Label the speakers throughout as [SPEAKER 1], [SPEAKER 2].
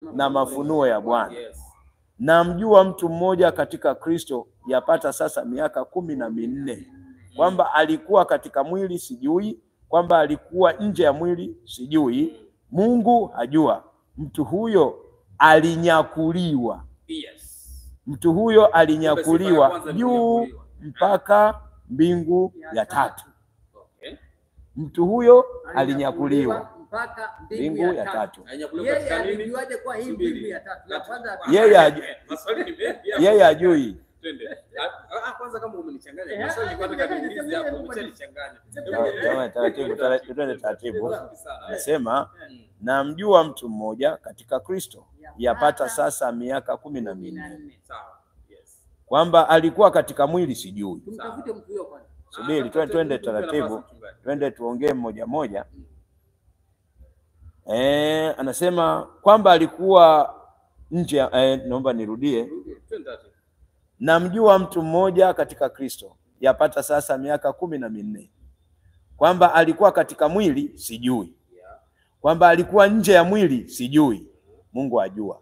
[SPEAKER 1] na mafunuo ya Bwana. Namjua mtu mmoja katika Kristo yapata sasa miaka 14, kwamba alikuwa katika mwili sijui, kwamba alikuwa nje ya mwili sijui, Mungu hajua. Mtu huyo alinyakuliwa. Mtu huyo alinyakuliwa juu mpaka mbingu ya tatu. Mtu huyo alinyakuliwa mpaka mbingu ya tatu. Yeye ajui.
[SPEAKER 2] Kwanza kama umenichanganya maswali kwa nataka niulize hapo, umechanichanganya.
[SPEAKER 1] Taratibu. Nasema namjua mtu mmoja katika Kristo yapata sasa miaka 14.
[SPEAKER 2] Sawa. Yes.
[SPEAKER 1] Kwamba alikuwa katika mwili sijui. Tumtafute mtu huyo kwanza. Subiri, twende taratibu. Twende tuongee mmoja mmoja. Anasema kwamba alikuwa nje, naomba nirudie. Namjua mtu mmoja katika Kristo yapata sasa miaka 14. Kwamba alikuwa katika mwili sijui. Kwamba alikuwa nje ya mwili sijui, Mungu ajua.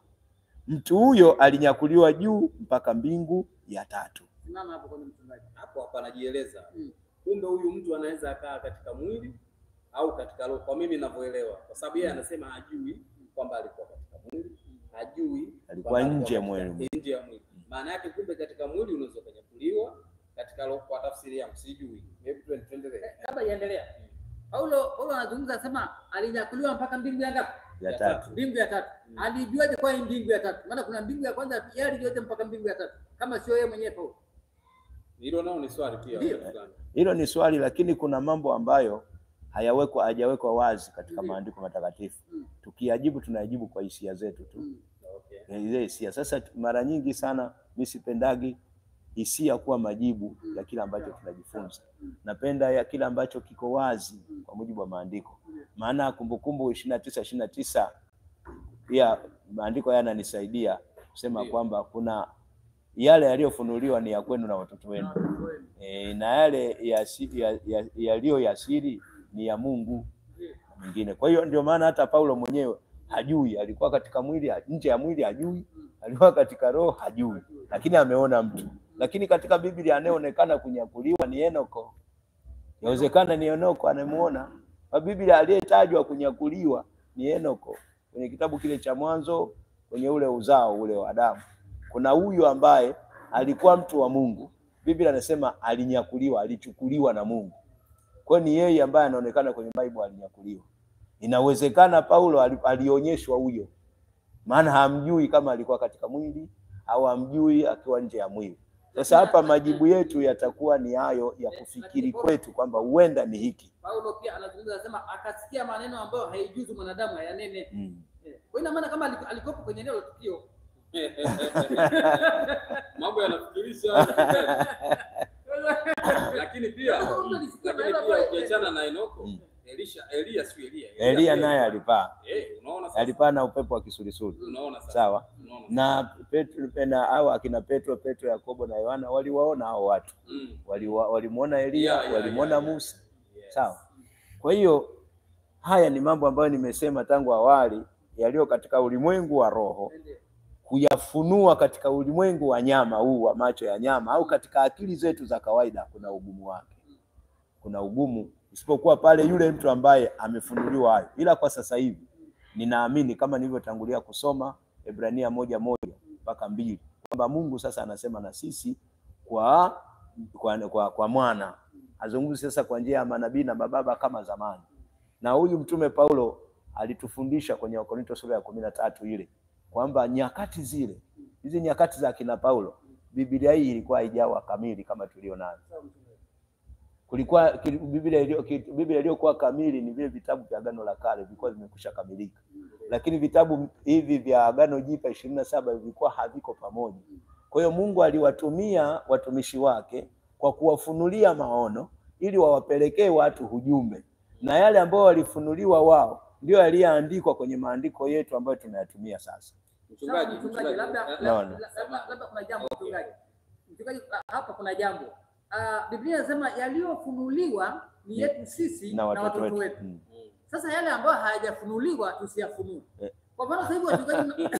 [SPEAKER 1] Mtu huyo alinyakuliwa juu mpaka mbingu ya tatu.
[SPEAKER 2] Simama hapo kwa mchungaji. Hapo anajieleza. Kumbe huyu mtu anaweza akaa katika mwili au katika roho, kwa mimi ninavyoelewa, kwa sababu yeye anasema hajui kwamba alikuwa katika mwili, hajui
[SPEAKER 1] alikuwa nje ya mwili.
[SPEAKER 2] Nje ya mwili. Maana yake kumbe katika mwili unaweza kunyakuliwa, katika roho kwa tafsiri ya msijui. Hebu tuendelee.
[SPEAKER 3] Kabla yaendelea. Paulo anazungumza anasema alinyakuliwa mpaka mbingu ya ngapi?
[SPEAKER 1] Ya tatu.
[SPEAKER 3] Mbingu ya tatu. Alijuaje kwa hii mbingu ya tatu? Maana kuna mbingu ya kwanza, yeye alijuaje mpaka mbingu ya tatu? Kama sio yeye mwenyewe Paulo.
[SPEAKER 2] Hilo nao ni swali pia.
[SPEAKER 1] Hilo ni swali, lakini kuna mambo ambayo hajawekwa wazi katika maandiko matakatifu. Tukiyajibu tunayajibu kwa hisia zetu tu. Ile hisia. Sasa mara nyingi sana mimi sipendagi hisia kuwa majibu ya kila ambacho tunajifunza. Napenda ya kila ambacho kiko wazi kwa mujibu wa maandiko. Maana Kumbukumbu 29:29 pia maandiko yananisaidia kusema kwamba kuna yale yaliyofunuliwa ni ya kwenu na watoto wenu. Na yale yaliyo ya siri ni ya Mungu mwingine. Kwa hiyo ndio maana hata Paulo mwenyewe hajui, alikuwa katika mwili, nje ya mwili hajui, alikuwa katika roho hajui, lakini ameona mtu. Lakini katika Biblia anayeonekana kunyakuliwa ni Henoko. Inawezekana ni Henoko anamuona. Kwa Biblia aliyetajwa kunyakuliwa ni Henoko. Kwenye kitabu kile cha Mwanzo, kwenye ule uzao ule wa Adamu, kuna huyu ambaye alikuwa mtu wa Mungu. Biblia inasema alinyakuliwa, alichukuliwa na Mungu. Kwa ni yeye ambaye anaonekana kwenye Biblia alinyakuliwa. Inawezekana Paulo alionyeshwa huyo. Maana hamjui kama alikuwa katika mwili au hamjui akiwa nje ya mwili. Sasa hapa majibu yetu yatakuwa ni hayo ya kufikiri kwetu kwamba huenda ni hiki.
[SPEAKER 3] Paulo pia anazungumza anasema akasikia maneno ambayo haijuzu mwanadamu ayanene. Kwa ina maana kama alikuwa kwenye eneo la tukio.
[SPEAKER 2] Mambo yanafikirisha. Lakini pia ukiachana na Henoko, Elia
[SPEAKER 1] naye alipaa.
[SPEAKER 2] Unaona sasa?
[SPEAKER 1] Alipaa na upepo wa kisulisuli.
[SPEAKER 2] Unaona sasa?
[SPEAKER 1] Sawa. Na Petro na hao akina Petro, Yakobo na Yohana waliwaona hao watu. Walimuona Elia, walimuona Musa. Sawa. Kwa hiyo haya ni mambo ambayo nimesema tangu awali yaliyo katika ulimwengu wa roho, kuyafunua katika ulimwengu wa nyama huu wa macho ya nyama au katika akili zetu za kawaida kuna ugumu wake. Kuna ugumu isipokuwa pale yule mtu ambaye amefunuliwa hayo. Ila kwa sasa hivi ninaamini kama nilivyotangulia kusoma Ebrania 1:1 mpaka 2 kwamba Mungu sasa anasema na sisi kwa mwana. Azungumzi sasa kwa njia ya manabii na mababa kama zamani. Na huyu mtume Paulo alitufundisha kwenye Wakorintho sura ya 13 ile kwamba nyakati zile, hizi nyakati za kina Paulo, Biblia hii ilikuwa haijawa kamili kama tulionayo. Kulikuwa Biblia iliyokuwa kamili ni vile vitabu vya Agano la Kale vilikuwa vimekwisha kamilika. Lakini vitabu hivi vya Agano Jipya 27 vilikuwa haviko pamoja. Kwa hiyo Mungu aliwatumia watumishi wake kwa kuwafunulia maono ili wawapelekee watu ujumbe. Na yale ambao walifunuliwa wao ndio yaliyoandikwa kwenye maandiko yetu ambayo tunayatumia sasa.
[SPEAKER 3] Mchungaji, labda kuna jambo mchungaji. Mchungaji, hapa kuna jambo. Biblia inasema yaliyofunuliwa ni yetu sisi na watoto wetu. Sasa yale ambayo hayajafunuliwa tusiyafunue. Kwa maana sasa hivi wachungaji